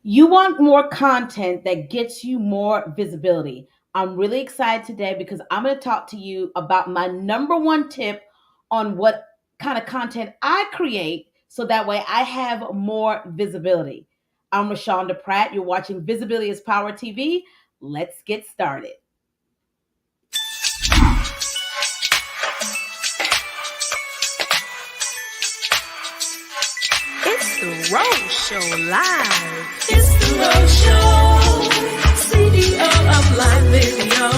You want more content that gets you more visibility. I'm really excited today because I'm going to talk to you about my number one tip on what kind of content I create so that way I have more visibility. I'm Rashonda Pratt. You're watching Visibility is Power TV. Let's get started. It's the Road Show Live. It's the Road Show. CEO of live video.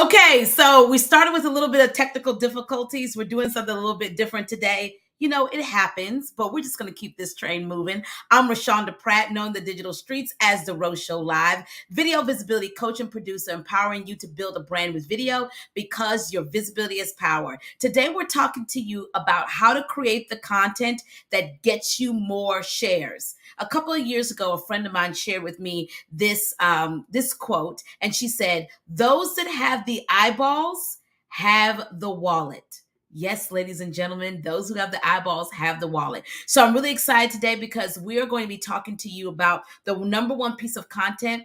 Okay, so we started with a little bit of technical difficulties. We're doing something a little bit different today. You know, it happens, but we're just going to keep this train moving. I'm Rashonda Pratt, known in the digital streets as The Rose Show Live, video visibility coach and producer, empowering you to build a brand with video because your visibility is power. Today, we're talking to you about how to create the content that gets you more shares. A couple of years ago, a friend of mine shared with me this quote, and she said, "Those that have the eyeballs have the wallet." Yes, ladies and gentlemen, those who have the eyeballs have the wallet. So I'm really excited today because we are going to be talking to you about the number one piece of content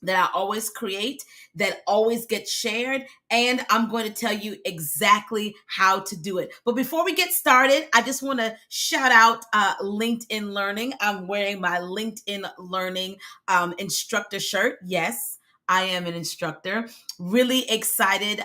that I always create, that always gets shared, and I'm going to tell you exactly how to do it. But before we get started, I just want to shout out LinkedIn Learning. I'm wearing my LinkedIn Learning instructor shirt. Yes, I am an instructor. Really excited.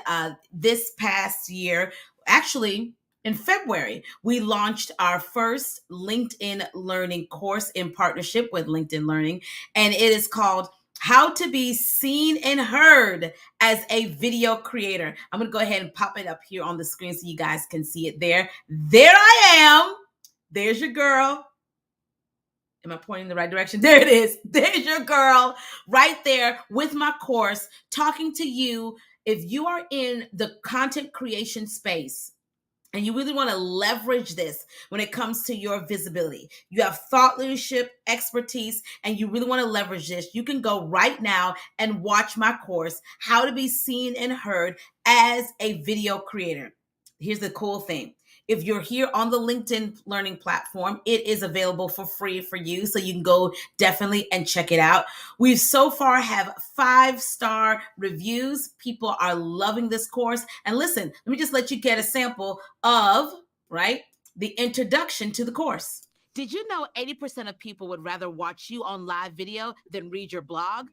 This past year, actually, in February, we launched our first LinkedIn Learning course in partnership with LinkedIn Learning, and it is called How to Be Seen and Heard as a Video Creator. I'm going to go ahead and pop it up here on the screen so you guys can see it there. There I am. There's your girl. Am I pointing in the right direction? There it is. There's your girl right there with my course talking to you. If you are in the content creation space, and you really want to leverage this when it comes to your visibility, you have thought leadership expertise, and you really want to leverage this, you can go right now and watch my course, How to Be Seen and Heard as a Video Creator. Here's the cool thing. If you're here on the LinkedIn Learning platform, it is available for free for you. So you can go definitely and check it out. We've so far have 5-star reviews. People are loving this course. And listen, let me just let you get a sample of, right, the introduction to the course. Did you know 80% of people would rather watch you on live video than read your blog?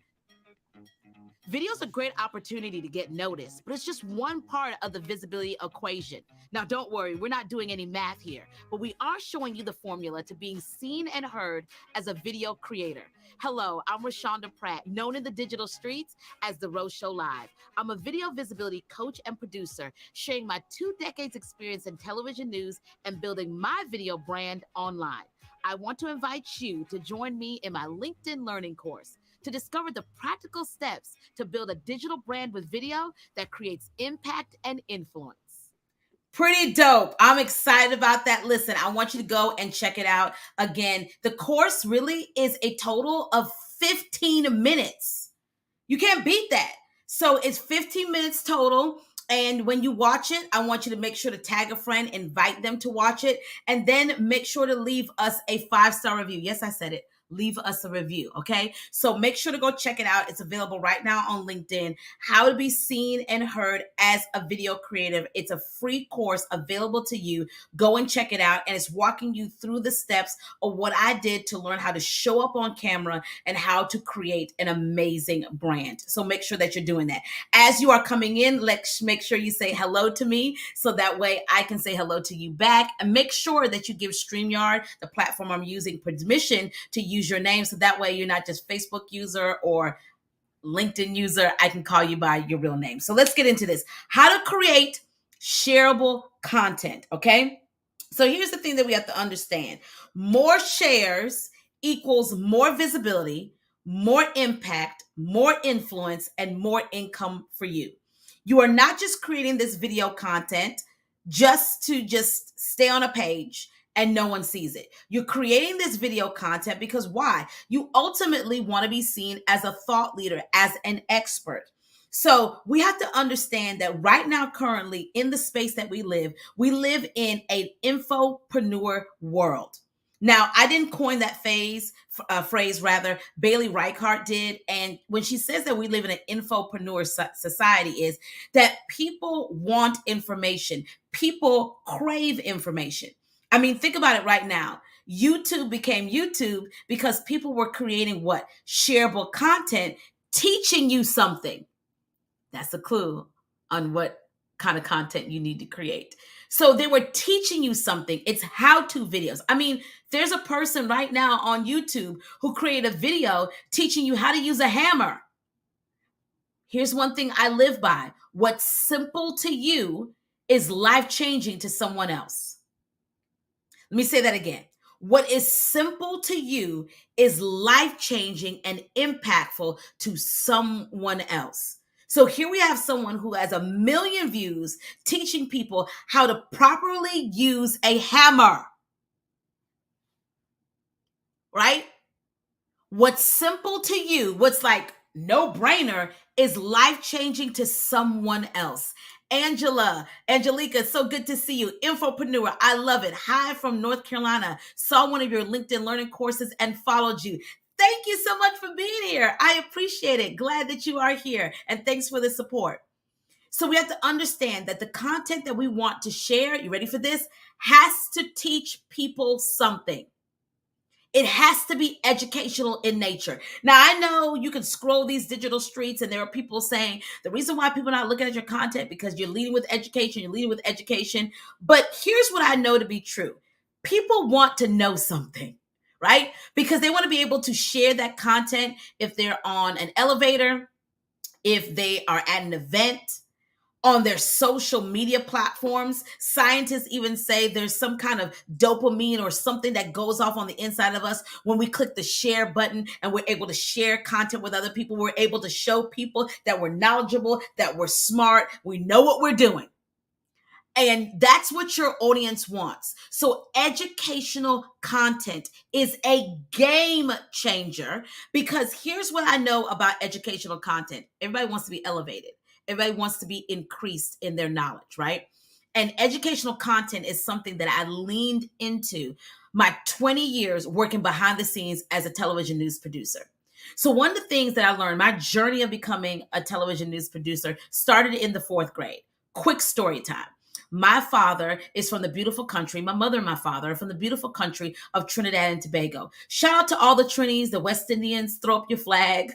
Video is a great opportunity to get noticed, but it's just one part of the visibility equation. Now, don't worry, we're not doing any math here, but we are showing you the formula to being seen and heard as a video creator. Hello, I'm Rashonda Pratt, known in the digital streets as The Rose Show Live. I'm a video visibility coach and producer, sharing my 2 decades experience in television news and building my video brand online. I want to invite you to join me in my LinkedIn Learning course to discover the practical steps to build a digital brand with video that creates impact and influence. Pretty dope. I'm excited about that. Listen, I want you to go and check it out. Again, the course really is a total of 15 minutes. You can't beat that. So it's 15 minutes total. And when you watch it, I want you to make sure to tag a friend, invite them to watch it, and then make sure to leave us a 5-star review. Yes, I said it. Leave us a review, okay? So make sure to go check it out. It's available right now on LinkedIn. How to Be Seen and Heard as a Video Creative. It's a free course available to you. Go and check it out. And it's walking you through the steps of what I did to learn how to show up on camera and how to create an amazing brand. So make sure that you're doing that. As you are coming in, let's make sure you say hello to me so that way I can say hello to you back. And make sure that you give StreamYard, the platform I'm using, permission to use your name, so that way you're not just Facebook user or LinkedIn user. I can call you by your real name. So let's get into this. How to create shareable content, okay? So here's the thing that we have to understand. More shares equals more visibility, more impact, more influence, and more income for you. You are not just creating this video content just to stay on a page and no one sees it. You're creating this video content because why? You ultimately want to be seen as a thought leader, as an expert. So we have to understand that right now, currently in the space that we live in an infopreneur world. Now, I didn't coin that phrase rather. Bailey Reichardt did. And when she says that we live in an infopreneur society, is that people want information. People crave information. I mean, think about it right now. YouTube became YouTube because people were creating what? Shareable content, teaching you something. That's a clue on what kind of content you need to create. So they were teaching you something. It's how-to videos. I mean, there's a person right now on YouTube who created a video teaching you how to use a hammer. Here's one thing I live by. What's simple to you is life-changing to someone else. Let me say that again. What is simple to you is life-changing and impactful to someone else. So here we have someone who has 1 million views teaching people how to properly use a hammer. Right? What's simple to you, what's like no brainer, is life-changing to someone else. Angelica, so good to see you. Infopreneur, I love it. Hi from North Carolina. Saw one of your LinkedIn learning courses and followed you. Thank you so much for being here. I appreciate it. Glad that you are here. And thanks for the support. So we have to understand that the content that we want to share, you ready for this, has to teach people something. It has to be educational in nature. Now, I know you can scroll these digital streets and there are people saying the reason why people are not looking at your content because you're leading with education. But here's what I know to be true. People want to know something, right? Because they want to be able to share that content if they're on an elevator, if they are at an event, on their social media platforms. Scientists even say there's some kind of dopamine or something that goes off on the inside of us when we click the share button and we're able to share content with other people. We're able to show people that we're knowledgeable, that we're smart, we know what we're doing. And that's what your audience wants. So educational content is a game changer, because here's what I know about educational content. Everybody wants to be elevated. Everybody wants to be increased in their knowledge, right? And educational content is something that I leaned into my 20 years working behind the scenes as a television news producer. So one of the things that I learned, my journey of becoming a television news producer started in the 4th grade. Quick story time. My father is from the beautiful country. My mother and my father are from the beautiful country of Trinidad and Tobago. Shout out to all the Trinis, the West Indians. Throw up your flag,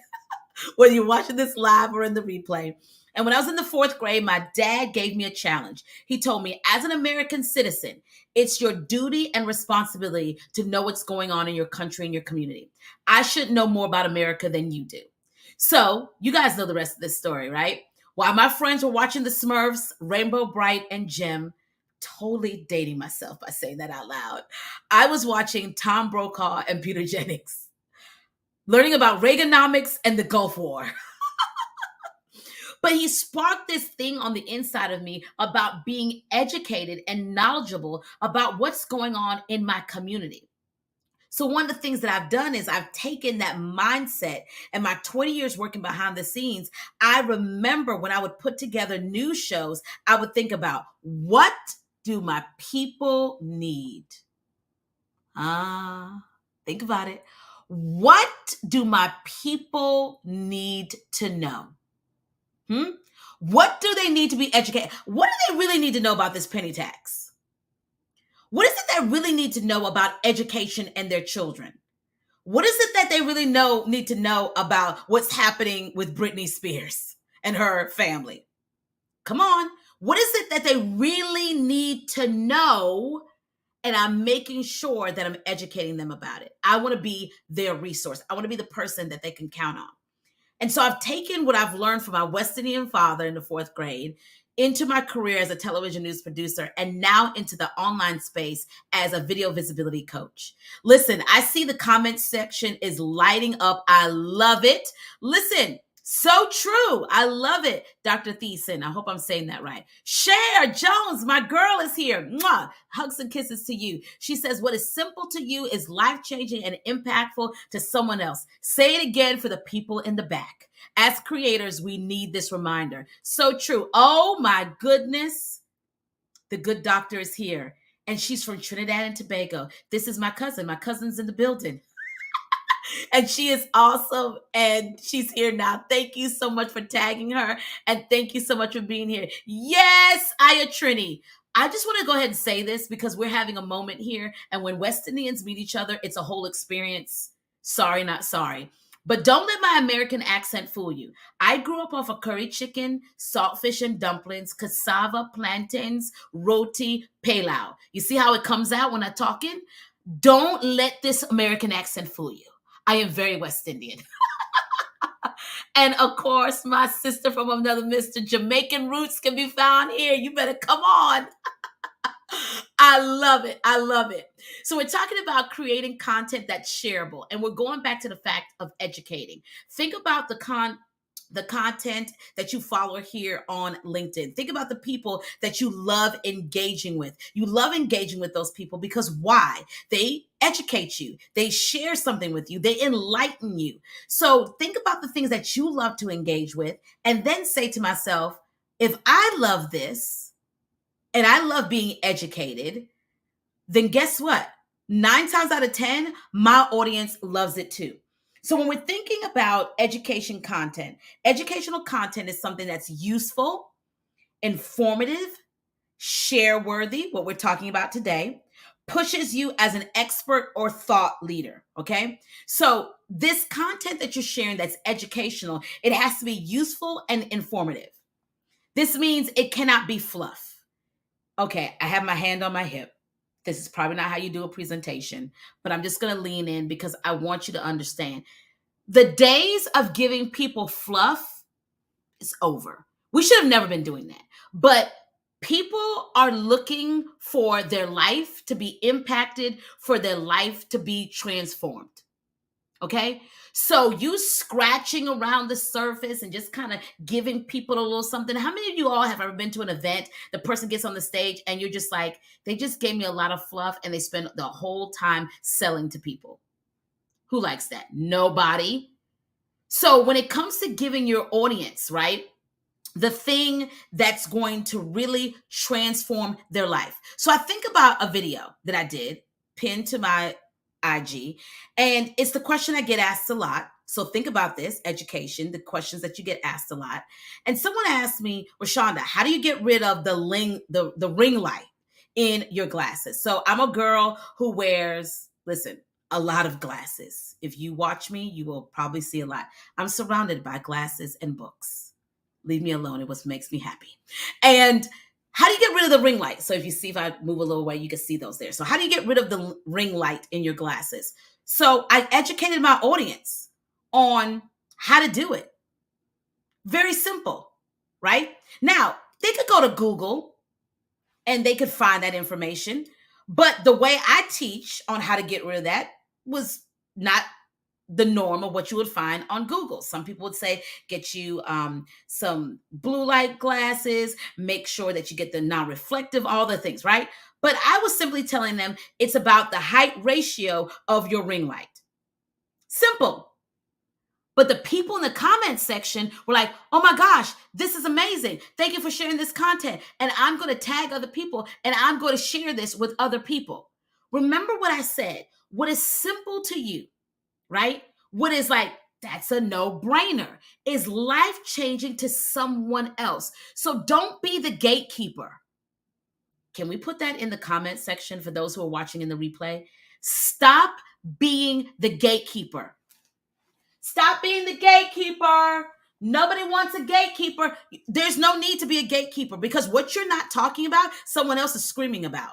whether you're watching this live or in the replay. And when I was in the 4th grade, my dad gave me a challenge. He told me, as an American citizen, it's your duty and responsibility to know what's going on in your country and your community. I should know more about America than you do. So you guys know the rest of this story, right? While my friends were watching the Smurfs, Rainbow Bright, and Jim, totally dating myself by saying that out loud, I was watching Tom Brokaw and Peter Jennings, learning about Reaganomics and the Gulf War. But he sparked this thing on the inside of me about being educated and knowledgeable about what's going on in my community. So one of the things that I've done is I've taken that mindset, and my 20 years working behind the scenes, I remember when I would put together news shows, I would think about, what do my people need? Think about it. What do my people need to know? What do they need to be educated? What do they really need to know about this penny tax? What is it they really need to know about education and their children? What is it that they really need to know about what's happening with Britney Spears and her family? Come on. What is it that they really need to know? And I'm making sure that I'm educating them about it. I want to be their resource. I want to be the person that they can count on. And so I've taken what I've learned from my West Indian father in the 4th grade into my career as a television news producer, and now into the online space as a video visibility coach. Listen, I see the comment section is lighting up. I love it. Listen, so true. I love it. Dr. Thiessen, I hope I'm saying that right. Cher Jones, my girl, is here. Mwah. Hugs and kisses to you. She says, what is simple to you is life-changing and impactful to someone else. Say it again for the people in the back. As creators, we need this reminder. So true. Oh my goodness. The good doctor is here. And she's from Trinidad and Tobago. This is my cousin. My cousin's in the building. And she is awesome. And she's here now. Thank you so much for tagging her. And thank you so much for being here. Yes, Aya Trini. I just want to go ahead and say this because we're having a moment here. And when West Indians meet each other, it's a whole experience. Sorry, not sorry. But don't let my American accent fool you. I grew up off of curry chicken, saltfish and dumplings, cassava, plantains, roti, pilau. You see how it comes out when I'm talking? Don't let this American accent fool you. I am very West Indian. And of course, my sister from another mister, Jamaican roots can be found here. You better come on. I love it. I love it. So we're talking about creating content that's shareable, and we're going back to the fact of educating. Think about the content that you follow here on LinkedIn. Think about the people that you love engaging with. You love engaging with those people because why? They educate you. They share something with you. They enlighten you. So think about the things that you love to engage with and then say to myself, if I love this and I love being educated, then guess what? 9 times out of 10, my audience loves it too. So when we're thinking about educational content is something that's useful, informative, share worthy, what we're talking about today, pushes you as an expert or thought leader. Okay. So this content that you're sharing that's educational, it has to be useful and informative. This means it cannot be fluff. Okay. I have my hand on my hip. This is probably not how you do a presentation, but I'm just going to lean in because I want you to understand. The days of giving people fluff is over. We should have never been doing that. But people are looking for their life to be impacted, for their life to be transformed. Okay? So you scratching around the surface and just kind of giving people a little something. How many of you all have ever been to an event, the person gets on the stage and you're just like, they just gave me a lot of fluff and they spend the whole time selling to people? Who likes that? Nobody. So when it comes to giving your audience, right, the thing that's going to really transform their life. So I think about a video that I did, pinned to my IG, and it's the question I get asked a lot. So think about this, education, the questions that you get asked a lot. And someone asked me, Rashonda, how do you get rid of the ring light in your glasses? So I'm a girl who wears, listen, a lot of glasses. If you watch me, you will probably see a lot. I'm surrounded by glasses and books. Leave me alone. It was makes me happy. And how do you get rid of the ring light? So if I move a little way, you can see those there. So how do you get rid of the ring light in your glasses? So I educated my audience on how to do it. Very simple, right? Now, they could go to Google and they could find that information. But the way I teach on how to get rid of that was not the norm of what you would find on Google. Some people would say, get you some blue light glasses, make sure that you get the non-reflective, all the things, right? But I was simply telling them it's about the height ratio of your ring light. Simple. But the people in the comment section were like, oh my gosh, this is amazing. Thank you for sharing this content. And I'm going to tag other people and I'm going to share this with other people. Remember what I said. What is simple to you, right? What is like, that's a no-brainer, is life-changing to someone else. So don't be the gatekeeper. Can we put that in the comment section for those who are watching in the replay? Stop being the gatekeeper. Stop being the gatekeeper. Nobody wants a gatekeeper. There's no need to be a gatekeeper because what you're not talking about, someone else is screaming about.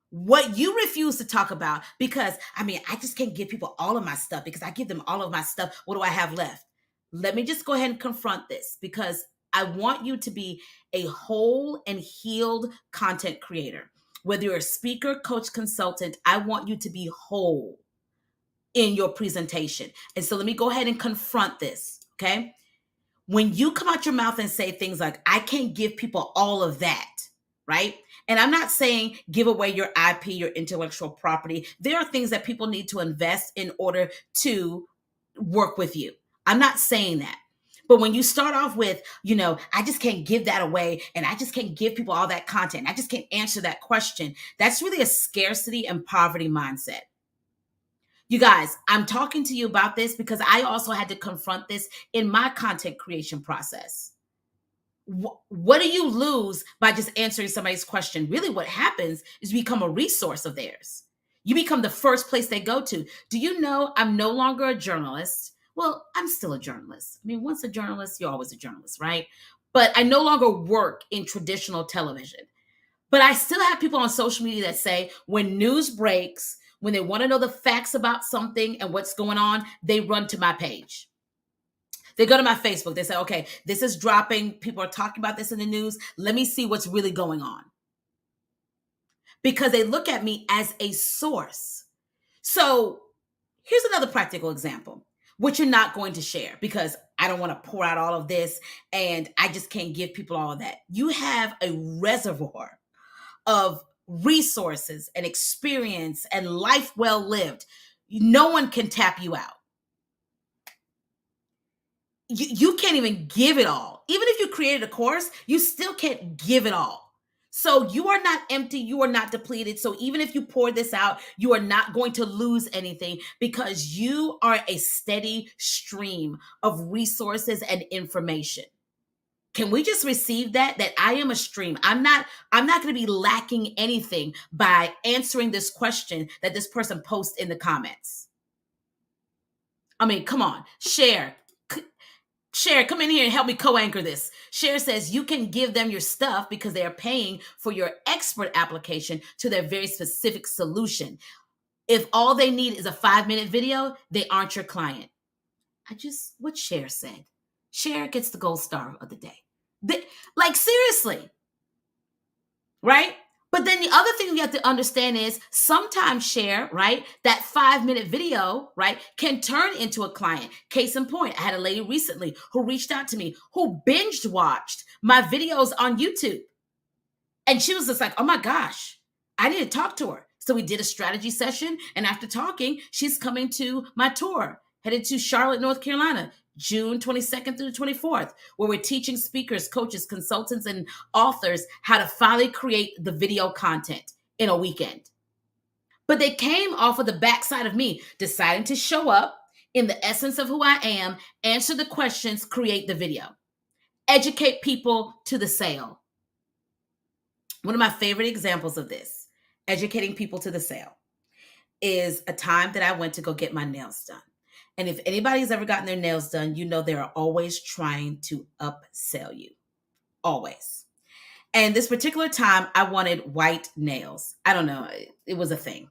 What you refuse to talk about, because I just can't give people all of my stuff because I give them all of my stuff. What do I have left? Let me just go ahead and confront this because I want you to be a whole and healed content creator. Whether you're a speaker, coach, consultant, I want you to be whole in your presentation. And so let me go ahead and confront this, okay? When you come out your mouth and say things like, I can't give people all of that, right? And I'm not saying give away your IP, your intellectual property. There are things that people need to invest in order to work with you. I'm not saying that. But when you start off with, I just can't give that away and I just can't give people all that content, I just can't answer that question, that's really a scarcity and poverty mindset. You guys, I'm talking to you about this because I also had to confront this in my content creation process. What do you lose by just answering somebody's question? Really, what happens is you become a resource of theirs. You become the first place they go to. Do you know I'm no longer a journalist? Well, I'm still a journalist. I mean, once a journalist, you're always a journalist, right? But I no longer work in traditional television. But I still have people on social media that say when news breaks, when they want to know the facts about something and what's going on, they run to my page. They go to my Facebook. They say, okay, this is dropping. People are talking about this in the news. Let me see what's really going on. Because they look at me as a source. So here's another practical example, which you're not going to share because I don't want to pour out all of this and I just can't give people all of that. You have a reservoir of resources and experience and life well lived. No one can tap you out. You can't even give it all. Even if you created a course, you still can't give it all. So you are not empty, you are not depleted. So even if you pour this out, you are not going to lose anything because you are a steady stream of resources and information. Can we just receive that I am a stream? I'm not going to be lacking anything by answering this question that this person posts in the comments. I mean, come on, share, come in here and help me co-anchor this. Share says you can give them your stuff because they are paying for your expert application to their very specific solution. If all they need is a 5-minute video, they aren't your client. What Share said. Share gets the gold star of the day. Like, seriously, right? But then the other thing you have to understand is sometimes Share, right, that 5-minute video, right, can turn into a client. Case in point, I had a lady recently who reached out to me who binge watched my videos on YouTube. And she was just like, oh my gosh, I need to talk to her. So we did a strategy session. And after talking, she's coming to my tour, headed to Charlotte, North Carolina, June 22nd through the 24th, where we're teaching speakers, coaches, consultants, and authors how to finally create the video content in a weekend. But they came off of the backside of me deciding to show up in the essence of who I am, answer the questions, create the video, educate people to the sale. One of my favorite examples of this, educating people to the sale, is a time that I went to go get my nails done. And if anybody's ever gotten their nails done, you know they are always trying to upsell you. Always. And this particular time, I wanted white nails. I don't know. It was a thing.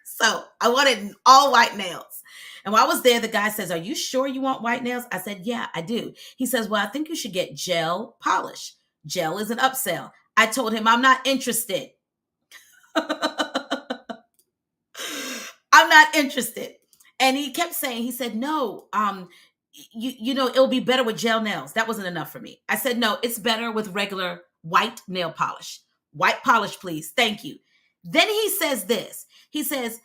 So I wanted all white nails. And while I was there, the guy says, are you sure you want white nails? I said, yeah, I do. He says, well, I think you should get gel polish. Gel is an upsell. I told him I'm not interested. I'm not interested. And he kept saying, he said, no, you know, it'll be better with gel nails. That wasn't enough for me. I said, no, it's better with regular white nail polish. White polish, please. Thank you. Then he says this. He says,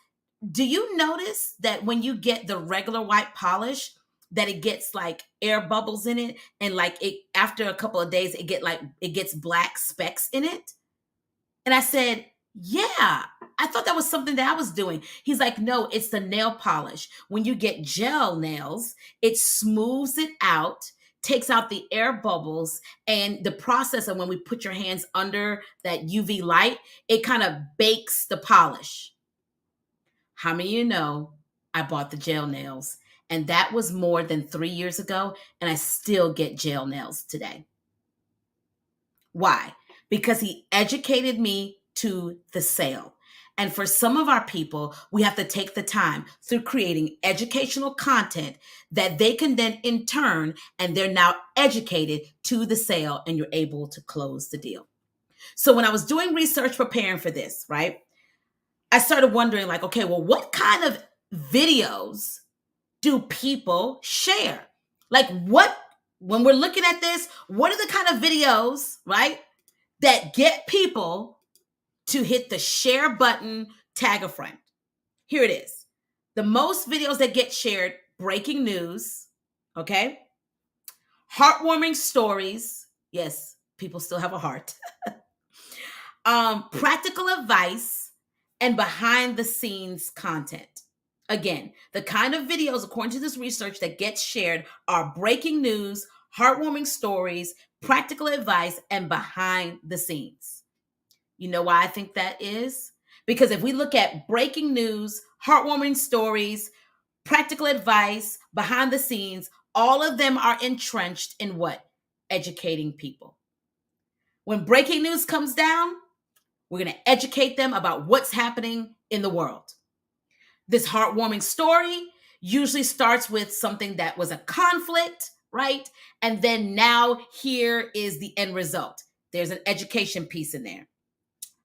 do you notice that when you get the regular white polish, that it gets like air bubbles in it, and like it after a couple of days, it gets black specks in it? And I said, yeah, I thought that was something that I was doing. He's like, no, it's the nail polish. When you get gel nails, it smooths it out, takes out the air bubbles, and the process of when we put your hands under that UV light, it kind of bakes the polish. How many of you know I bought the gel nails? And that was more than 3 years ago, and I still get gel nails today. Why? Because he educated me to the sale. And for some of our people, we have to take the time through creating educational content that they can then in turn, and they're now educated to the sale, and you're able to close the deal. So when I was doing research preparing for this, right, I started wondering like, okay, well, what kind of videos do people share? Like when we're looking at this, what are the kind of videos, right, that get people to hit the share button, tag a friend? Here it is. The most videos that get shared, breaking news, okay? heartwarming stories. Yes, people still have a heart. Practical advice, and behind the scenes content. Again, the kind of videos, according to this research, that gets shared are breaking news, heartwarming stories, practical advice, and behind the scenes. You know why I think that is? Because if we look at breaking news, heartwarming stories, practical advice, behind the scenes, all of them are entrenched in what? Educating people. When breaking news comes down, we're going to educate them about what's happening in the world. This heartwarming story usually starts with something that was a conflict, right? And then now here is the end result. There's an education piece in there.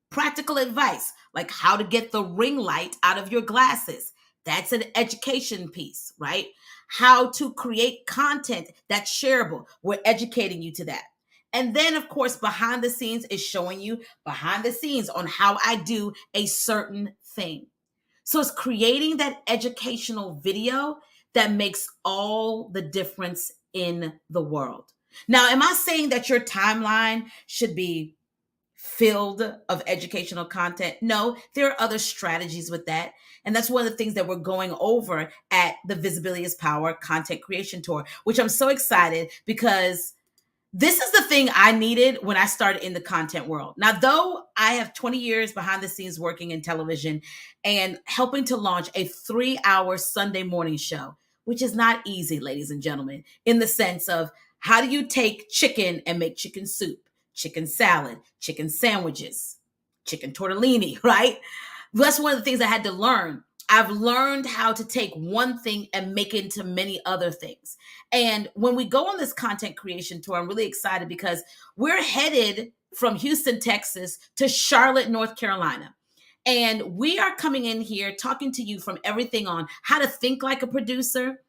Practical advice, like how to get the ring light out of your glasses. That's an education piece, right? How to create content that's shareable. We're educating you to that. And then, of course, behind the scenes is showing you behind the scenes on how I do a certain thing. So it's creating that educational video that makes all the difference in the world. Now, am I saying that your timeline should be filled of educational content? No, there are other strategies with that. And that's one of the things that we're going over at the Visibility is Power Content Creation Tour, which I'm so excited because this is the thing I needed when I started in the content world. Now, though I have 20 years behind the scenes working in television and helping to launch a 3-hour Sunday morning show, which is not easy, ladies and gentlemen, in the sense of how do you take chicken and make chicken soup, chicken salad, chicken sandwiches, chicken tortellini, right? That's one of the things I had to learn. I've learned how to take one thing and make it into many other things. And when we go on this content creation tour, I'm really excited because we're headed from Houston, Texas to Charlotte, North Carolina. And we are coming in here talking to you from everything on how to think like a producer,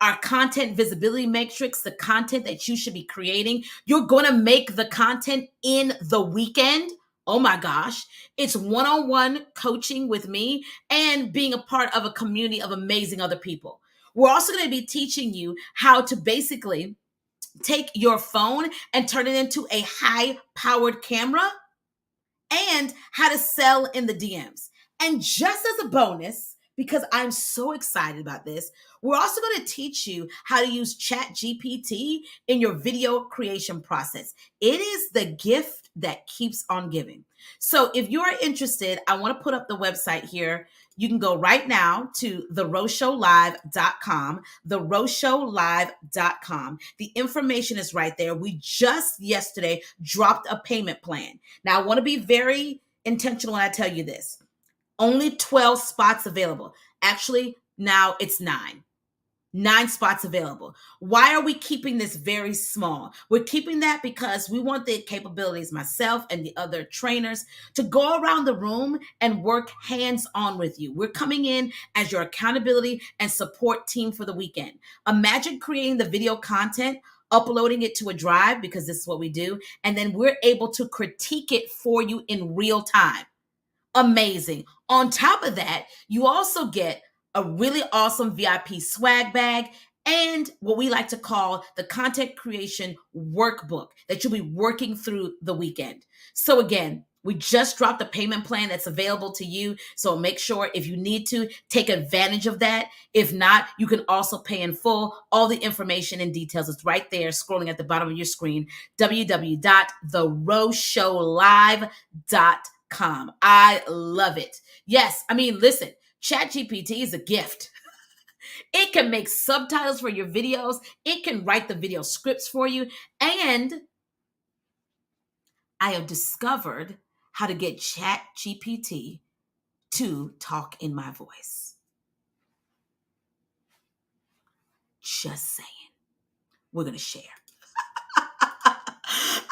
our content visibility matrix, the content that you should be creating. You're going to make the content in the weekend. Oh my gosh. It's one-on-one coaching with me and being a part of a community of amazing other people. We're also going to be teaching you how to basically take your phone and turn it into a high-powered camera and how to sell in the DMs. And just as a bonus, because I'm so excited about this, we're also going to teach you how to use Chat GPT in your video creation process. It is the gift that keeps on giving. So if you are interested, I want to put up the website here. You can go right now to theroshowlive.com, theroshowlive.com. The information is right there. We just yesterday dropped a payment plan. Now, I want to be very intentional when I tell you this. Only 12 spots available. Actually, now it's 9. 9 spots available. Why are we keeping this very small? We're keeping that because we want the capabilities, myself and the other trainers, to go around the room and work hands-on with you. We're coming in as your accountability and support team for the weekend. Imagine creating the video content, uploading it to a drive, because this is what we do, and then we're able to critique it for you in real time. Amazing. On top of that, you also get a really awesome VIP swag bag and what we like to call the content creation workbook that you'll be working through the weekend. So again, we just dropped a payment plan that's available to you. So make sure if you need to take advantage of that. If not, you can also pay in full. All the information and details is right there scrolling at the bottom of your screen, www.theroshowlive.com. I love it. Yes, I mean, listen, ChatGPT is a gift. It can make subtitles for your videos. It can write the video scripts for you. And I have discovered how to get ChatGPT to talk in my voice. Just saying. We're going to share.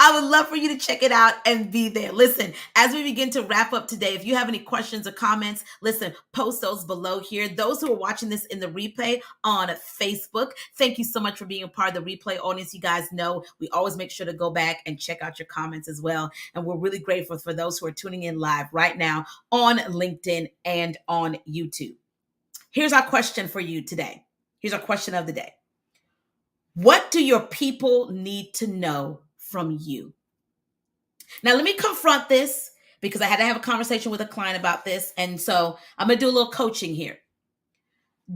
I would love for you to check it out and be there. Listen, as we begin to wrap up today, if you have any questions or comments, listen, post those below here. Those who are watching this in the replay on Facebook, thank you so much for being a part of the replay audience. You guys know we always make sure to go back and check out your comments as well. And we're really grateful for those who are tuning in live right now on LinkedIn and on YouTube. Here's our question for you today. Here's our question of the day. What do your people need to know from you? Now, let me confront this because I had to have a conversation with a client about this. And so I'm going to do a little coaching here.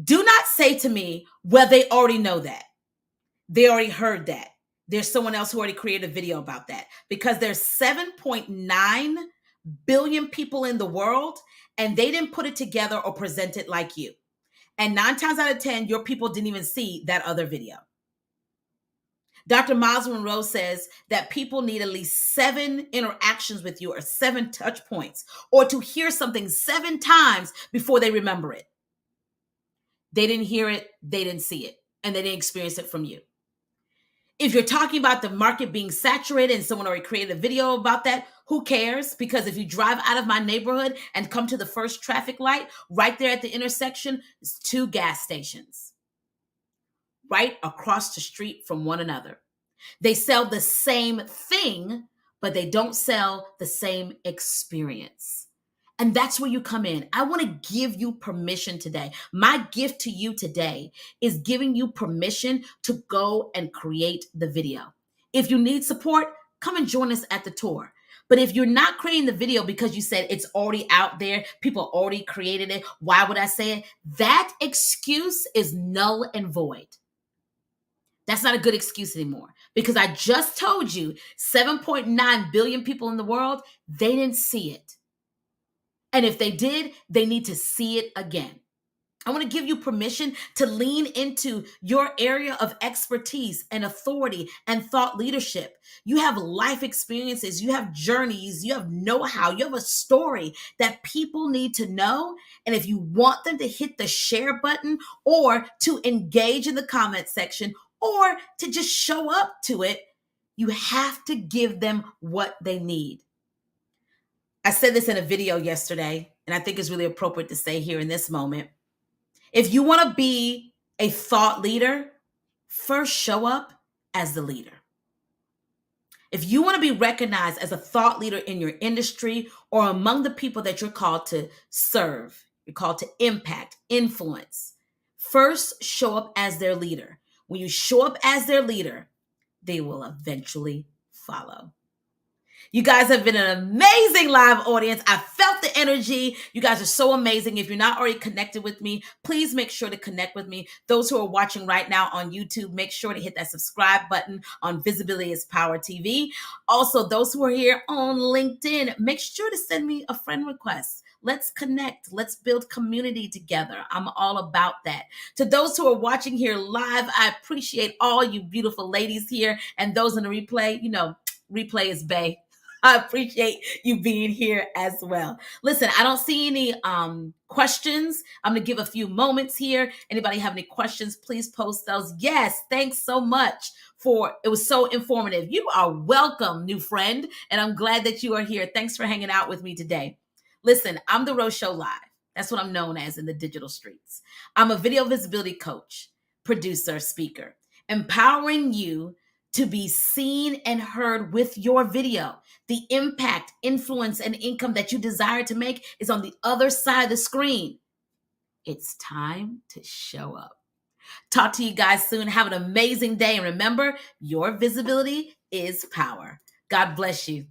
Do not say to me, well, they already know that. They already heard that. There's someone else who already created a video about that, because there's 7.9 billion people in the world and they didn't put it together or present it like you. And 9 times out of 10, your people didn't even see that other video. Dr. Miles Monroe says that people need at least 7 interactions with you, or 7 touch points, or to hear something 7 times before they remember it. They didn't hear it, they didn't see it, and they didn't experience it from you. If you're talking about the market being saturated and someone already created a video about that, who cares? Because if you drive out of my neighborhood and come to the first traffic light, right there at the intersection, is 2 gas stations right across the street from one another. They sell the same thing, but they don't sell the same experience. And that's where you come in. I want to give you permission today. My gift to you today is giving you permission to go and create the video. If you need support, come and join us at the tour. But if you're not creating the video because you said it's already out there, people already created it, why would I say it? That excuse is null and void. That's not a good excuse anymore, because I just told you 7.9 billion people in the world, they didn't see it. And if they did, they need to see it again. I want to give you permission to lean into your area of expertise and authority and thought leadership. You have life experiences, you have journeys, you have know-how, you have a story that people need to know. And if you want them to hit the share button, or to engage in the comment section, or to just show up to it, you have to give them what they need. I said this in a video yesterday, and I think it's really appropriate to say here in this moment. If you want to be a thought leader, first show up as the leader. If you want to be recognized as a thought leader in your industry or among the people that you're called to serve, you're called to impact, influence, first show up as their leader. When you show up as their leader, they will eventually follow. You guys have been an amazing live audience. I felt the energy. You guys are so amazing. If you're not already connected with me, please make sure to connect with me. Those who are watching right now on YouTube, make sure to hit that subscribe button on Visibility is Power TV. Also, those who are here on LinkedIn, make sure to send me a friend request. Let's connect. Let's build community together. I'm all about that. To those who are watching here live, I appreciate all you beautiful ladies here, and those in the replay. You know, replay is bae. I appreciate you being here as well. Listen, I don't see any questions. I'm going to give a few moments here. Anybody have any questions, please post those. Yes, thanks so much it was so informative. You are welcome, new friend, and I'm glad that you are here. Thanks for hanging out with me today. Listen, I'm the Rose Show Live. That's what I'm known as in the digital streets. I'm a video visibility coach, producer, speaker, empowering you to be seen and heard with your video. The impact, influence, and income that you desire to make is on the other side of the screen. It's time to show up. Talk to you guys soon. Have an amazing day. And remember, your visibility is power. God bless you.